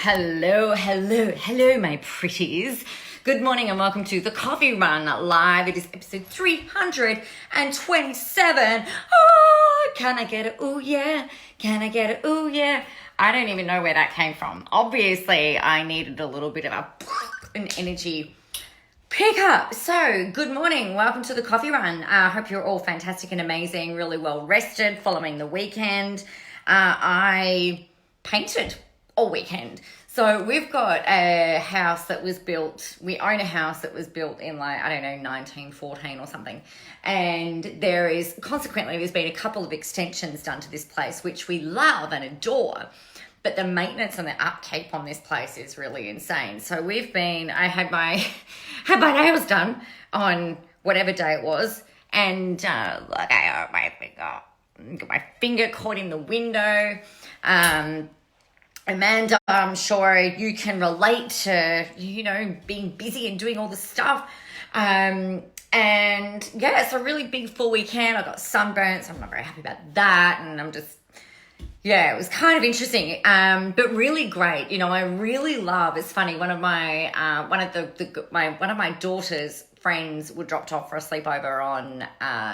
Hello, my pretties. Good morning and welcome to the Coffee Run Live. It is episode 327. Oh, can I get it? Ooh, yeah. Can I get it? Ooh, yeah. I don't even know where that came from. Obviously, I needed a little bit of an energy pickup. So, good morning. Welcome to the Coffee Run. I hope you're all fantastic and amazing, really well rested following the weekend. I painted all weekend. So we've got a house that was built, we own a house that was built in 1914 or something. And there's been a couple of extensions done to this place, which we love and adore. But the maintenance and the upkeep on this place is really insane. So I had my nails done on whatever day it was. And I got my finger caught in the window. Amanda, I'm sure you can relate to, being busy and doing all the stuff. And yeah, it's a really big full weekend. I got sunburnt, so I'm not very happy about that. And it was kind of interesting, but really great. I really love, it's funny, one of my daughter's friends were dropped off for a sleepover on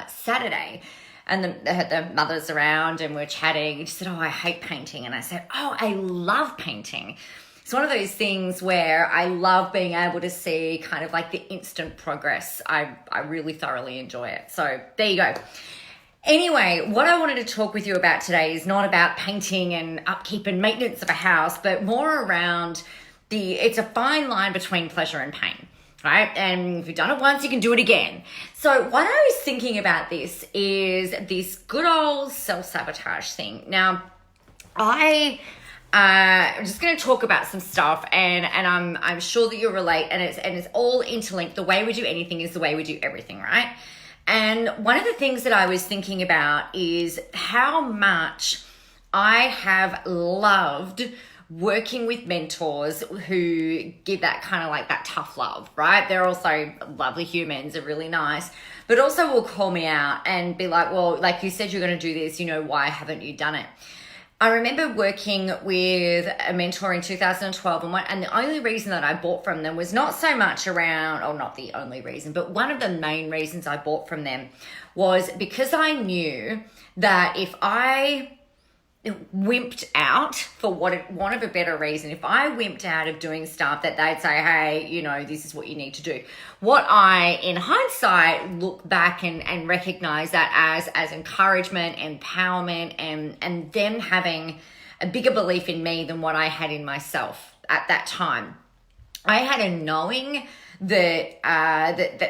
Saturday. And the mother's around and we're chatting. And she said, I hate painting. And I said, I love painting. It's one of those things where I love being able to see kind of like the instant progress. I really thoroughly enjoy it. So there you go. Anyway, what I wanted to talk with you about today is not about painting and upkeep and maintenance of a house, but more around it's a fine line between pleasure and pain. Right? And if you've done it once, you can do it again. So what I was thinking about this is this good old self-sabotage thing. Now, I'm just going to talk about some stuff and I'm sure that you'll relate, and it's all interlinked. The way we do anything is the way we do everything, right? And one of the things that I was thinking about is how much I have loved working with mentors who give that kind of like that tough love, right? They're also lovely humans, they're really nice, but also will call me out and be like, well, like you said, you're going to do this, why haven't you done it? I remember working with a mentor in 2012 and the only reason that I bought from them was not so much around, or not the only reason, but one of the main reasons I bought from them was because I knew that if I wimped out, for want of a better reason, if I wimped out of doing stuff that they'd say, hey, this is what you need to do. What I, in hindsight, look back and recognize that as encouragement, empowerment, and them having a bigger belief in me than what I had in myself at that time. I had a knowing that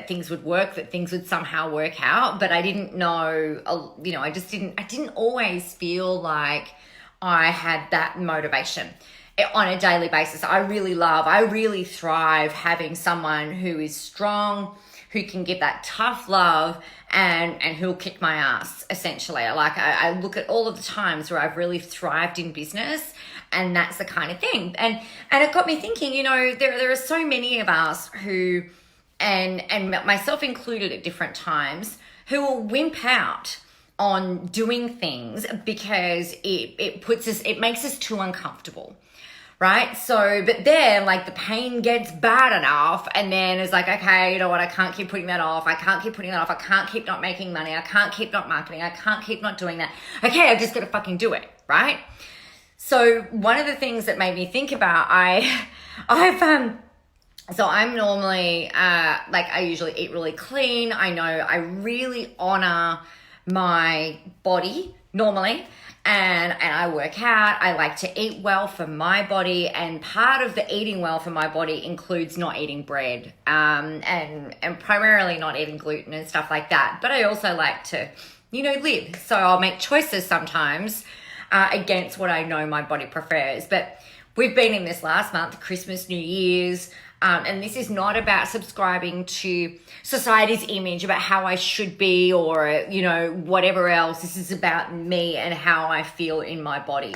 things would work, that things would somehow work out, but I didn't know, I didn't always feel like I had that motivation on a daily basis. I really thrive having someone who is strong, who can give that tough love and who'll kick my ass, essentially. I look at all of the times where I've really thrived in business, and that's the kind of thing. And it got me thinking, there are so many of us who, and myself included at different times, who will wimp out on doing things because it makes us too uncomfortable. Right? So, but then the pain gets bad enough, and then it's like, okay, you know what? I can't keep putting that off. I can't keep putting that off. I can't keep not making money. I can't keep not marketing. I can't keep not doing that. Okay, I've just got to fucking do it. Right? So one of the things that made me think about, so I'm normally, I usually eat really clean. I know I really honor my body normally. And I work out. I like to eat well for my body, and part of the eating well for my body includes not eating bread, and primarily not eating gluten and stuff like that. But I also like to, live. So I'll make choices sometimes against what I know my body prefers. But we've been in this last month, Christmas, New Year's, and this is not about subscribing to society's image about how I should be or, whatever else. This is about me and how I feel in my body.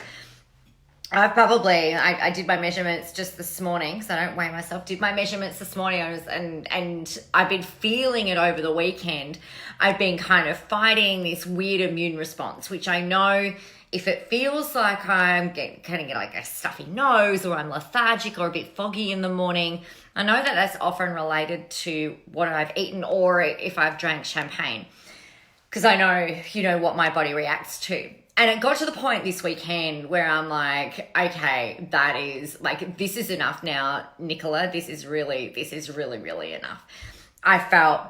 I did my measurements just this morning, because I don't weigh myself. Did my measurements this morning, and I've been feeling it over the weekend. I've been kind of fighting this weird immune response, which I know if it feels like I'm kind of get like a stuffy nose, or I'm lethargic or a bit foggy in the morning, I know that that's often related to what I've eaten or if I've drank champagne, because I know, what my body reacts to. And it got to the point this weekend where I'm like, okay, that is like, this is enough now, Nicola. This is really, really enough. I felt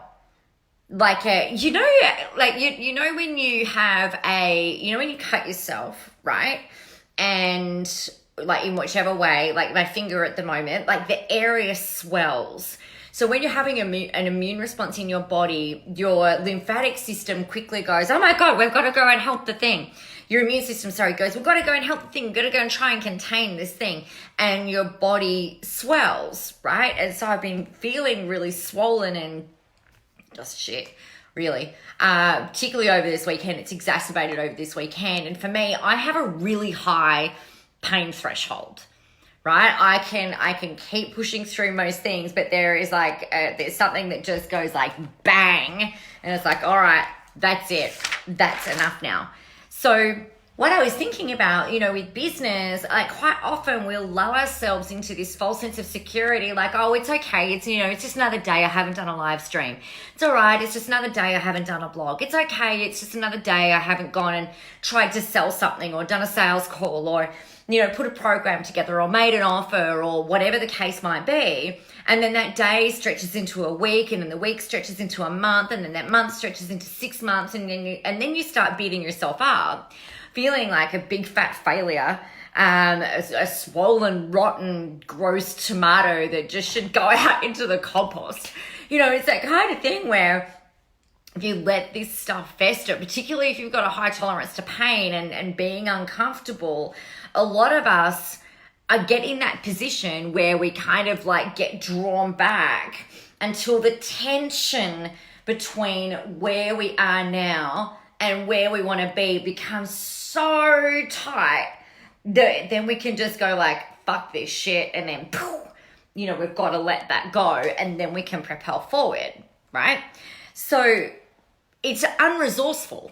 like, when you have when you cut yourself, right? And like in whichever way, like my finger at the moment, like the area swells. So when you're having an immune response in your body, your lymphatic system quickly goes, oh my God, we've got to go and help the thing. Your immune system, goes, we've got to go and help the thing. We've got to go and try and contain this thing. And your body swells, right? And so I've been feeling really swollen and just shit, really. Particularly over this weekend. It's exacerbated over this weekend. And for me, I have a really high pain threshold. Right? I can keep pushing through most things, but there is there's something that just goes like bang, and it's like, all right, that's it. That's enough now. So what I was thinking about, with business, like quite often we'll lull ourselves into this false sense of security, like, oh, it's okay. It's, it's just another day I haven't done a live stream. It's all right. It's just another day I haven't done a blog. It's okay. It's just another day I haven't gone and tried to sell something or done a sales call or, put a program together or made an offer or whatever the case might be. And then that day stretches into a week, and then the week stretches into a month, and then that month stretches into 6 months. And then you start beating yourself up, feeling like a big fat failure, a swollen, rotten, gross tomato that just should go out into the compost. It's that kind of thing where if you let this stuff fester, particularly if you've got a high tolerance to pain and being uncomfortable, a lot of us are getting that position where we kind of like get drawn back until the tension between where we are now and where we want to be becomes so tight that then we can just go like, fuck this shit, and then poof, we've got to let that go, and then we can propel forward, right? So it's unresourceful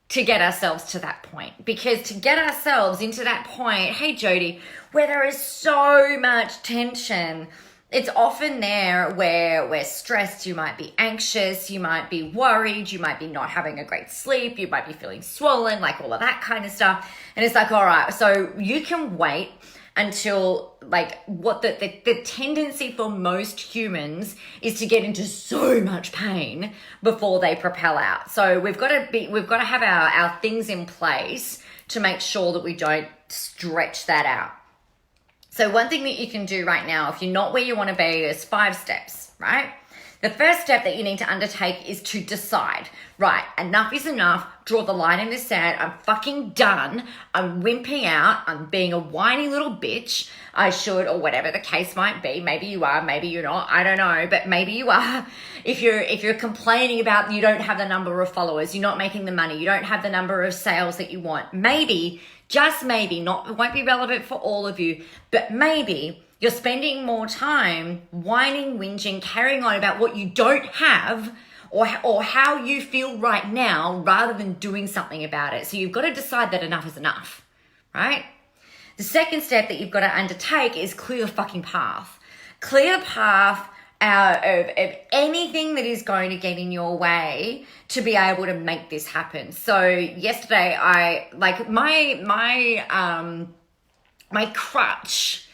to get ourselves to that point, because to get ourselves into that point, hey Jody, where there is so much tension, it's often there where we're stressed, you might be anxious, you might be worried, you might be not having a great sleep, you might be feeling swollen, like all of that kind of stuff. And it's like, all right, so you can wait until like what the tendency for most humans is to get into so much pain before they propel out. So we've got to have our things in place to make sure that we don't stretch that out. So one thing that you can do right now, if you're not where you want to be, there's 5 steps, right? The first step that you need to undertake is to decide, right, enough is enough, draw the line in the sand, I'm fucking done, I'm wimping out, I'm being a whiny little bitch, I should, or whatever the case might be. Maybe you are, maybe you're not, I don't know, but maybe you are. If you're complaining about you don't have the number of followers, you're not making the money, you don't have the number of sales that you want, maybe, just maybe, it won't be relevant for all of you, but maybe you're spending more time whining, whinging, carrying on about what you don't have or how you feel right now rather than doing something about it. So you've got to decide that enough is enough, right? The second step that you've got to undertake is clear the fucking path. Clear the path out of anything that is going to get in your way to be able to make this happen. So yesterday I, like my crutch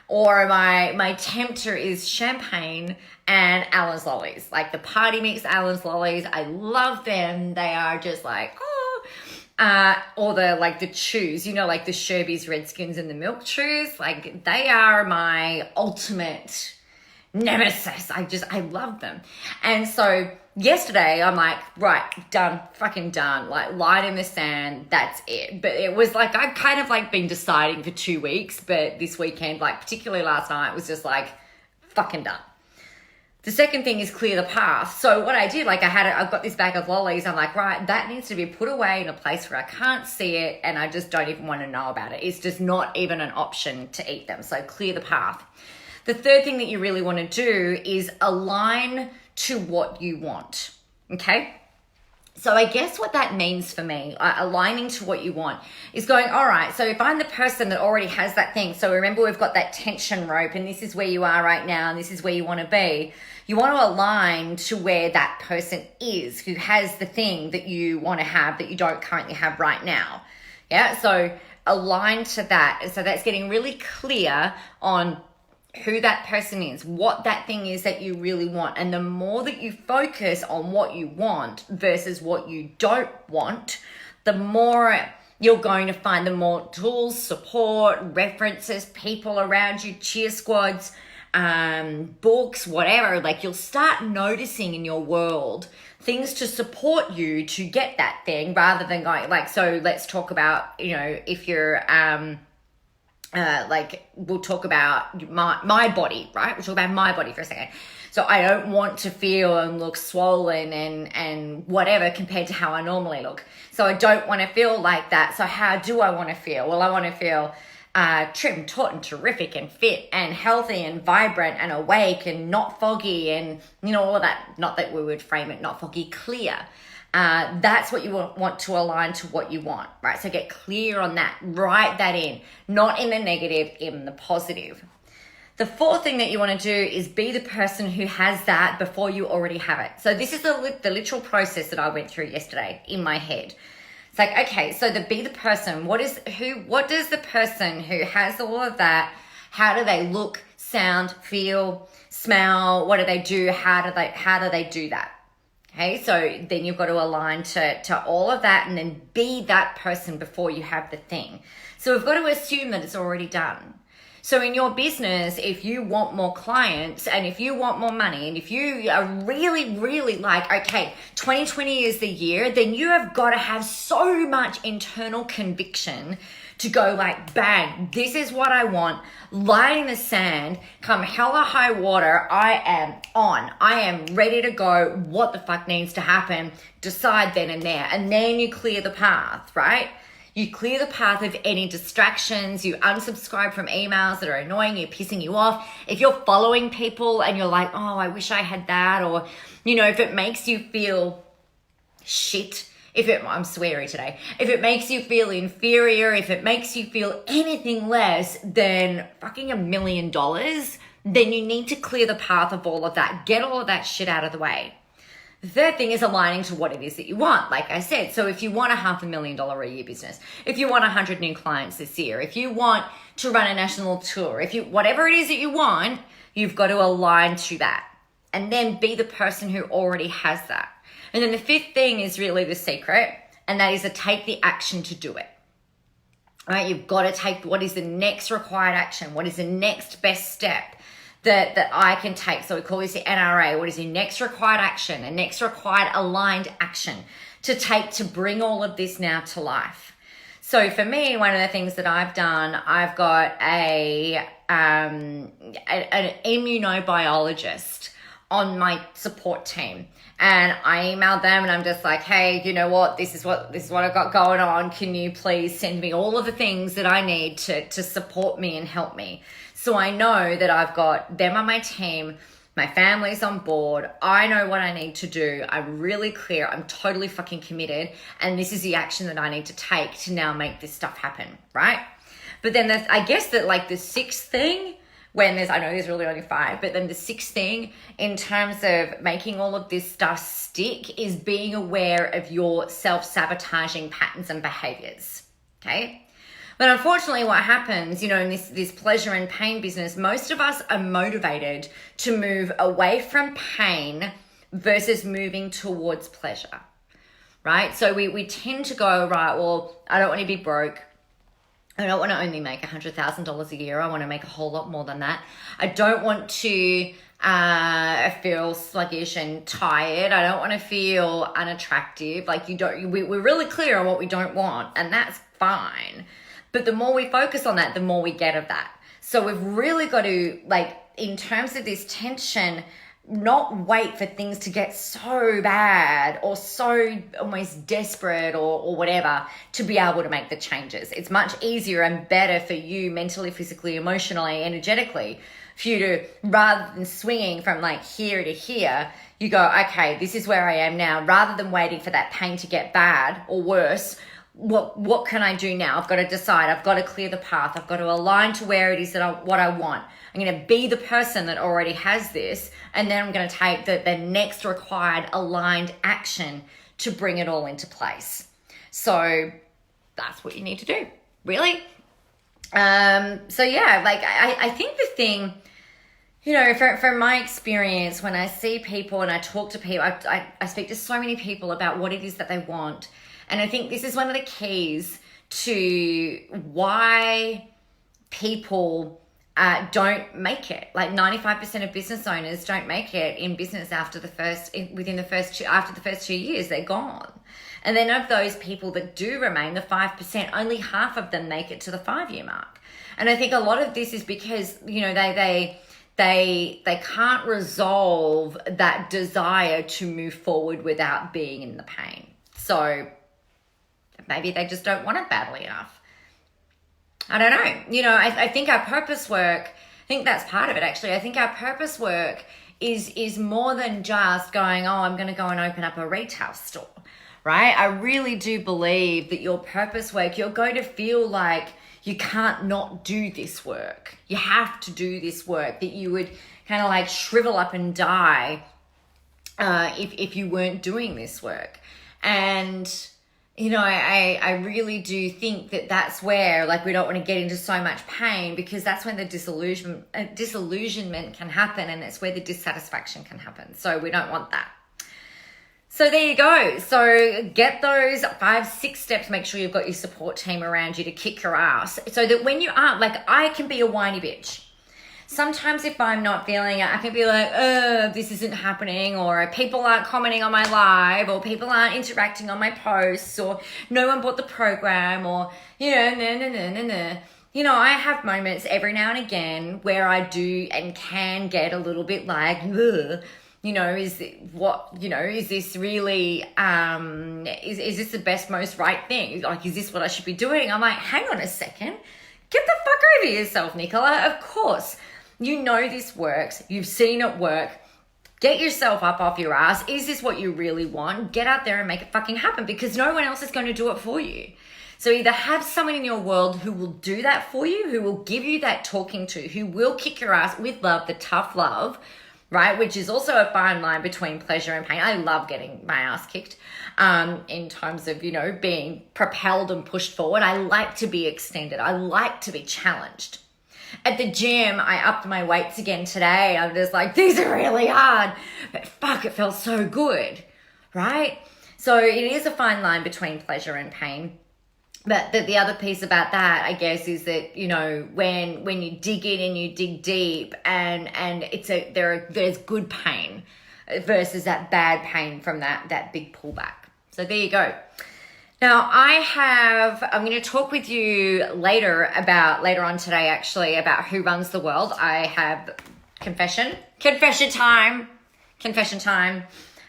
or my tempter is champagne and Allen's lollies, like the party mix Allen's lollies. I love them. They are just like, or the chews, like the Sherby's Redskins and the milk chews. Like they are my ultimate nemesis. I love them. And so yesterday I'm like, right, done, fucking done, like line in the sand, that's it. But it was like, I've kind of like been deciding for 2 weeks, but this weekend, like particularly last night, was just like fucking done. The second thing is clear the path. So what I did, like I've got this bag of lollies. I'm like, right, that needs to be put away in a place where I can't see it and I just don't even want to know about it. It's just not even an option to eat them. So clear the path. The third thing that you really want to do is align to what you want, okay? So I guess what that means for me, aligning to what you want, is going, all right, so if I'm the person that already has that thing, so remember we've got that tension rope and this is where you are right now and this is where you want to be. You want to align to where that person is who has the thing that you want to have that you don't currently have right now. Yeah, so align to that. And so that's getting really clear on who that person is, what that thing is that you really want. And the more that you focus on what you want versus what you don't want, the more you're going to find the more tools, support, references, people around you, cheer squads, books, whatever. Like, you'll start noticing in your world things to support you to get that thing, rather than going like, so let's talk about, you know, if you're like, we'll talk about my body, right? We'll talk about my body for a second. So I don't want to feel and look swollen and whatever compared to how I normally look. So I don't want to feel like that. So how do I want to feel? Well, I want to feel trim, taut, and terrific, and fit, and healthy, and vibrant, and awake, and not foggy, and, you know, all of that. Not that we would frame it, not foggy, clear. That's what you want to align to what you want, right? So get clear on that. Write that in, not in the negative, in the positive. The fourth thing that you want to do is be the person who has that before you already have it. So this is the literal process that I went through yesterday in my head. It's like, okay, so be the person. What does the person who has all of that, how do they look, sound, feel, smell? What do they do? How do they do that? Okay, so then you've got to align to all of that and then be that person before you have the thing. So we've got to assume that it's already done. So in your business, if you want more clients and if you want more money and if you are really, really like, okay, 2020 is the year, then you have got to have so much internal conviction to go like, bang, this is what I want, lie in the sand, come hell or high water, I am on. I am ready to go. What the fuck needs to happen? Decide then and there. And then you clear the path, right? You clear the path of any distractions. You unsubscribe from emails that are annoying you, pissing you off. If you're following people and you're like, oh, I wish I had that, or, you know, if it makes you feel shit, I'm sweary today, if it makes you feel inferior, if it makes you feel anything less than fucking $1 million, then you need to clear the path of all of that. Get all of that shit out of the way. The third thing is aligning to what it is that you want. Like I said, so if you want a $500,000 a year business, if you want 100 new clients this year, if you want to run a national tour, whatever it is that you want, you've got to align to that. And then be the person who already has that. And then the fifth thing is really the secret, and that is to take the action to do it. Right? You've got to take what is the next required action, what is the next best step that I can take. So we call this the NRA. What is the next required action, the next required aligned action to take to bring all of this now to life? So for me, one of the things that I've done, I've got an immunobiologist on my support team. And I emailed them and I'm just like, hey, you know what? This is what I've got going on. Can you please send me all of the things that I need to support me and help me? So I know that I've got them on my team. My family's on board. I know what I need to do. I'm really clear. I'm totally fucking committed. And this is the action that I need to take to now make this stuff happen, right? But then I guess that like the sixth thing, I know there's really only 5, but then the sixth thing in terms of making all of this stuff stick is being aware of your self-sabotaging patterns and behaviors, okay? But unfortunately what happens, in this pleasure and pain business, most of us are motivated to move away from pain versus moving towards pleasure, right? So we tend to go, right, well, I don't want to be broke. I don't want to only make $100,000 a year. I want to make a whole lot more than that. I don't want to feel sluggish and tired. I don't want to feel unattractive. Like we're really clear on what we don't want, and that's fine. But the more we focus on that, the more we get of that. So we've really got to, like, in terms of this tension, not wait for things to get so bad or so almost desperate or whatever to be able to make the changes. It's much easier and better for you mentally, physically, emotionally, energetically, for you to, rather than swinging from like here to here, you go, okay, this is where I am now. Rather than waiting for that pain to get bad or worse, what can I do now? I've got to decide. I've got to clear the path. I've got to align to where it is that what I want. I'm going to be the person that already has this, and then I'm going to take the next required aligned action to bring it all into place. So that's what you need to do, really. So yeah, like I think the thing, you know, from my experience, when I see people and I talk to people, I speak to so many people about what it is that they want. And I think this is one of the keys to why people don't make it. Like 95% of business owners don't make it in business after the first 2 years, they're gone. And then of those people that do remain, the 5%, only half of them make it to the 5-year mark. And I think a lot of this is because, you know, they can't resolve that desire to move forward without being in the pain. So maybe they just don't want it badly enough. I don't know. You know, I think our purpose work, I think that's part of it actually. I think our purpose work is more than just going, oh, I'm going to go and open up a retail store, right? I really do believe that your purpose work, you're going to feel like you can't not do this work. You have to do this work, that you would kind of like shrivel up and die if you weren't doing this work. And you know, I really do think that that's where, like, we don't want to get into so much pain, because that's when the disillusionment can happen, and it's where the dissatisfaction can happen. So we don't want that. So there you go. So get those 5-6 steps. Make sure you've got your support team around you to kick your ass, so that when you are, like, I can be a whiny bitch. Sometimes if I'm not feeling it, I can be like, this isn't happening, or people aren't commenting on my live, or people aren't interacting on my posts, or no one bought the program, or, you know, no. You know, I have moments every now and again where I do and can get a little bit like, ugh. You know, is this really, is this the best, most right thing? Like, is this what I should be doing? I'm like, hang on a second. Get the fuck over yourself, Nicola. Of course. You know this works. You've seen it work. Get yourself up off your ass. Is this what you really want? Get out there and make it fucking happen, because no one else is going to do it for you. So either have someone in your world who will do that for you, who will give you that talking to, who will kick your ass with love, the tough love, right? Which is also a fine line between pleasure and pain. I love getting my ass kicked in terms of, you know, being propelled and pushed forward. I like to be extended. I like to be challenged. At the gym, I upped my weights again today. I'm just like, these are really hard, but fuck, it felt so good, right? So it is a fine line between pleasure and pain. But the other piece about that, I guess, is that, you know, when you dig in and you dig deep, and there's good pain versus that bad pain from that big pullback. So there you go. Now I'm going to talk with you later on today, actually, about who runs the world. I have confession time.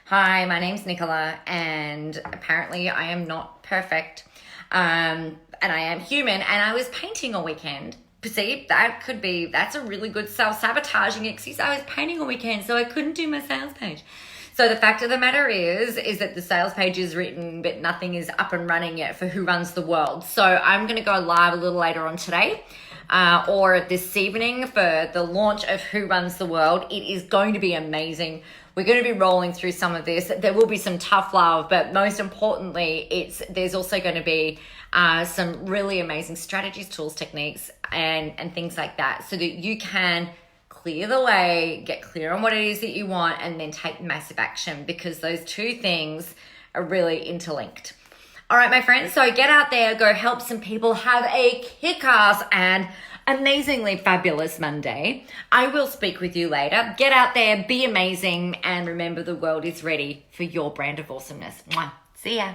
Hi, my name's Nicola, and apparently I am not perfect. And I am human, and I was painting all weekend. See, that's a really good self-sabotaging excuse. I was painting all weekend, so I couldn't do my sales page. So the fact of the matter is that the sales page is written, but nothing is up and running yet for Who Runs the World. So I'm going to go live a little later on today, or this evening, for the launch of Who Runs the World. It is going to be amazing. We're going to be rolling through some of this. There will be some tough love, but most importantly, there's also going to be some really amazing strategies, tools, techniques, and things like that, so that you can clear the way, get clear on what it is that you want, and then take massive action, because those two things are really interlinked. All right, my friends, so get out there, go help some people, have a kick-ass and amazingly fabulous Monday. I will speak with you later. Get out there, be amazing, and remember, the world is ready for your brand of awesomeness. Mwah. See ya.